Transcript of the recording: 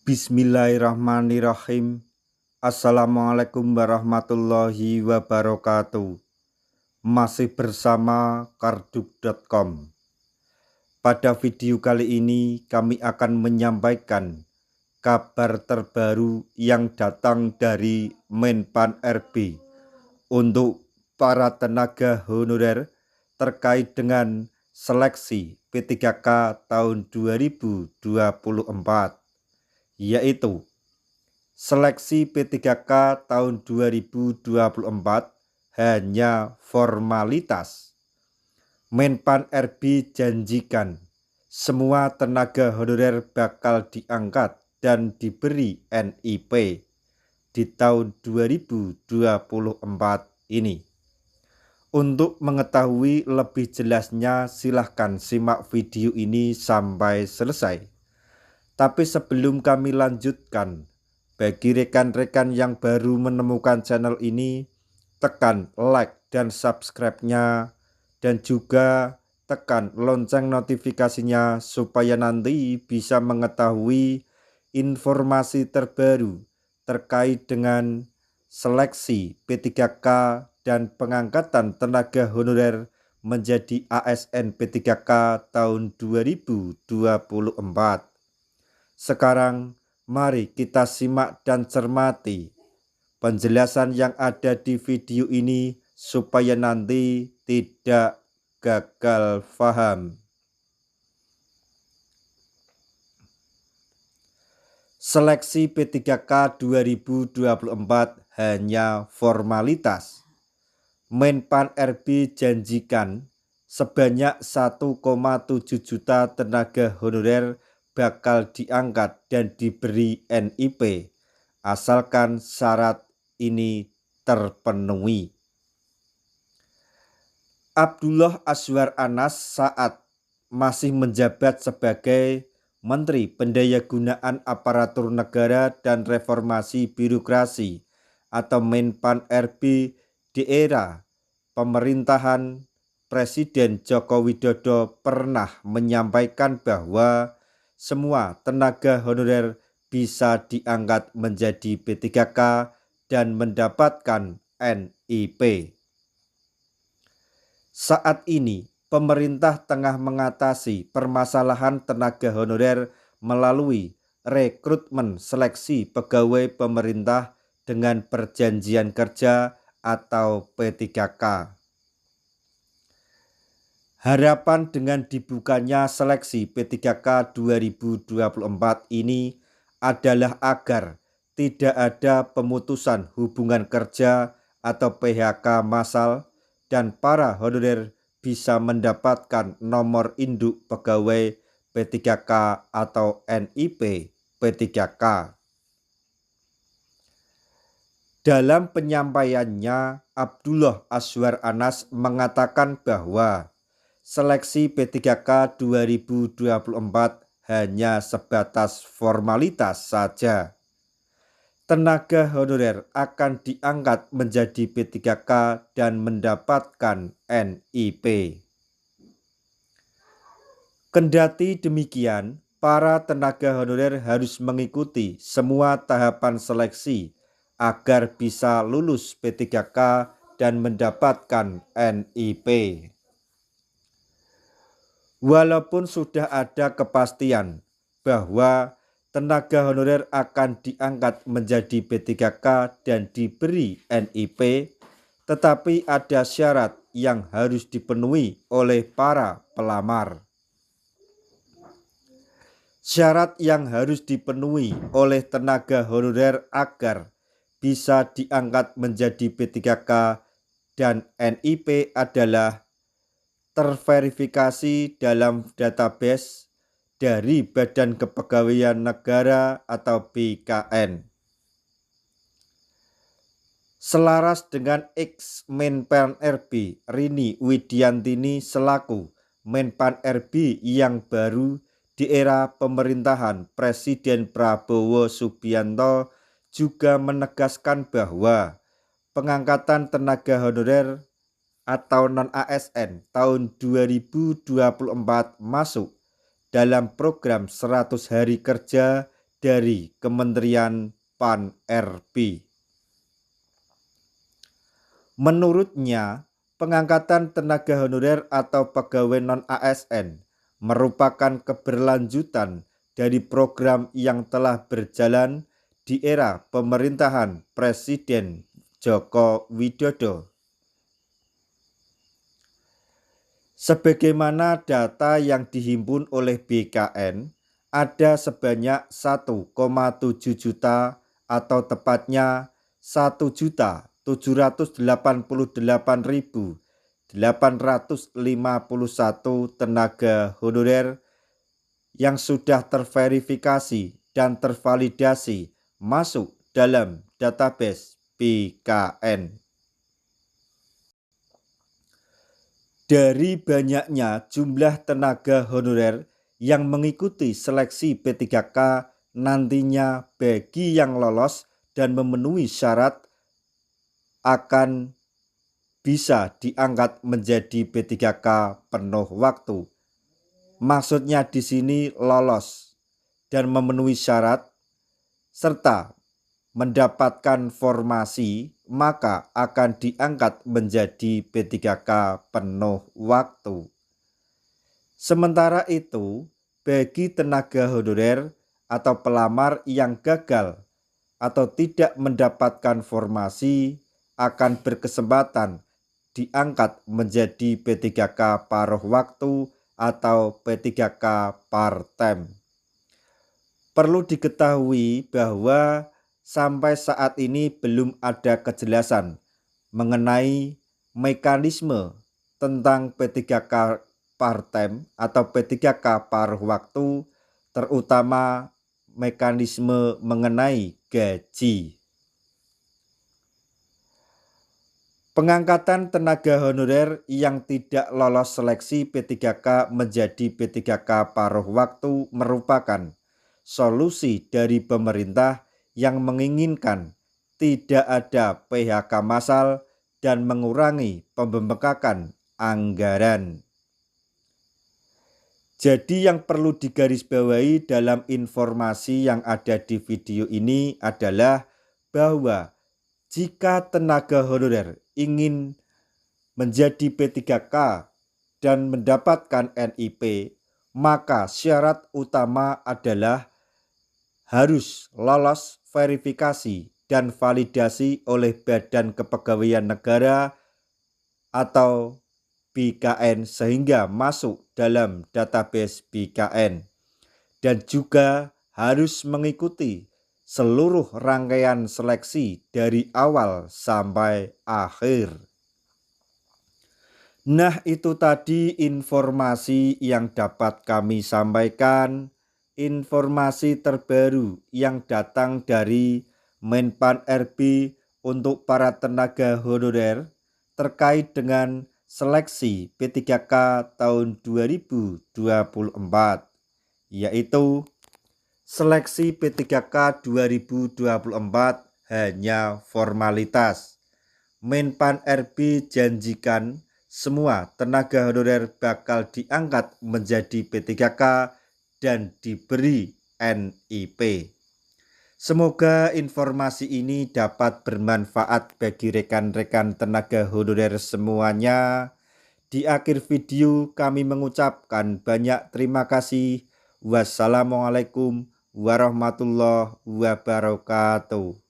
Bismillahirrahmanirrahim. Assalamualaikum warahmatullahi wabarakatuh. Masih bersama karduk.com. Pada video kali ini kami akan menyampaikan kabar terbaru yang datang dari Menpan RB untuk para tenaga honorer terkait dengan seleksi P3K tahun 2024, yaitu seleksi P3K tahun 2024 hanya formalitas. Menpan RB janjikan semua tenaga honorer bakal diangkat dan diberi NIP di tahun 2024 ini. Untuk mengetahui lebih jelasnya silahkan simak video ini sampai selesai. Tapi sebelum kami lanjutkan, bagi rekan-rekan yang baru menemukan channel ini, tekan like dan subscribe-nya, dan juga tekan lonceng notifikasinya supaya nanti bisa mengetahui informasi terbaru terkait dengan seleksi P3K dan pengangkatan tenaga honorer menjadi ASN P3K tahun 2024. Sekarang mari kita simak dan cermati penjelasan yang ada di video ini supaya nanti tidak gagal paham. Seleksi P3K 2024 hanya formalitas. Menpan RB janjikan sebanyak 1,7 juta tenaga honorer bakal diangkat dan diberi NIP asalkan syarat ini terpenuhi. Abdullah Azwar Anas saat masih menjabat sebagai Menteri Pendayagunaan Aparatur Negara dan Reformasi Birokrasi atau Menpan RB di era pemerintahan Presiden Joko Widodo pernah menyampaikan bahwa semua tenaga honorer bisa diangkat menjadi P3K dan mendapatkan NIP. Saat ini, pemerintah tengah mengatasi permasalahan tenaga honorer melalui rekrutmen seleksi pegawai pemerintah dengan perjanjian kerja atau P3K. Harapan dengan dibukanya seleksi P3K 2024 ini adalah agar tidak ada pemutusan hubungan kerja atau PHK massal dan para honorer bisa mendapatkan nomor induk pegawai P3K atau NIP P3K. Dalam penyampaiannya, Abdullah Azwar Anas mengatakan bahwa seleksi P3K 2024 hanya sebatas formalitas saja. Tenaga honorer akan diangkat menjadi P3K dan mendapatkan NIP. Kendati demikian, para tenaga honorer harus mengikuti semua tahapan seleksi agar bisa lulus P3K dan mendapatkan NIP. Walaupun sudah ada kepastian bahwa tenaga honorer akan diangkat menjadi P3K dan diberi NIP, tetapi ada syarat yang harus dipenuhi oleh para pelamar. Syarat yang harus dipenuhi oleh tenaga honorer agar bisa diangkat menjadi P3K dan NIP adalah terverifikasi dalam database dari Badan Kepegawaian Negara atau BKN. Selaras dengan ex-Menpan RB Rini Widiantini selaku Menpan RB yang baru di era pemerintahan Presiden Prabowo Subianto juga menegaskan bahwa pengangkatan tenaga honorer atau non-ASN tahun 2024 masuk dalam program 100 hari kerja dari Kementerian Pan-RB. Menurutnya, pengangkatan tenaga honorer atau pegawai non-ASN merupakan keberlanjutan dari program yang telah berjalan di era pemerintahan Presiden Joko Widodo. Sebagaimana data yang dihimpun oleh BKN, ada sebanyak 1,7 juta atau tepatnya 1.788.851 tenaga honorer yang sudah terverifikasi dan tervalidasi masuk dalam database BKN. Dari banyaknya jumlah tenaga honorer yang mengikuti seleksi P3K nantinya bagi yang lolos dan memenuhi syarat akan bisa diangkat menjadi P3K penuh waktu. Maksudnya di sini lolos dan memenuhi syarat serta mendapatkan formasi, maka akan diangkat menjadi P3K penuh waktu. Sementara itu, bagi tenaga honorer atau pelamar yang gagal atau tidak mendapatkan formasi akan berkesempatan diangkat menjadi P3K paruh waktu atau P3K part-time. Perlu diketahui bahwa sampai saat ini belum ada kejelasan mengenai mekanisme tentang P3K part-time atau P3K paruh waktu, terutama mekanisme mengenai gaji. Pengangkatan tenaga honorer yang tidak lolos seleksi P3K menjadi P3K paruh waktu merupakan solusi dari pemerintah yang menginginkan tidak ada PHK massal dan mengurangi pembengkakan anggaran. Jadi yang perlu digarisbawahi dalam informasi yang ada di video ini adalah bahwa jika tenaga honorer ingin menjadi P3K dan mendapatkan NIP, maka syarat utama adalah harus lolos verifikasi dan validasi oleh Badan Kepegawaian Negara atau BKN sehingga masuk dalam database BKN, dan juga harus mengikuti seluruh rangkaian seleksi dari awal sampai akhir. Nah, itu tadi informasi yang dapat kami sampaikan, informasi terbaru yang datang dari Menpan-RB untuk para tenaga honorer terkait dengan seleksi P3K tahun 2024, yaitu seleksi P3K 2024 hanya formalitas. Menpan-RB janjikan semua tenaga honorer bakal diangkat menjadi P3K dan diberi NIP. Semoga informasi ini dapat bermanfaat bagi rekan-rekan tenaga honorer semuanya. Di akhir video kami mengucapkan banyak terima kasih. Wassalamualaikum warahmatullahi wabarakatuh.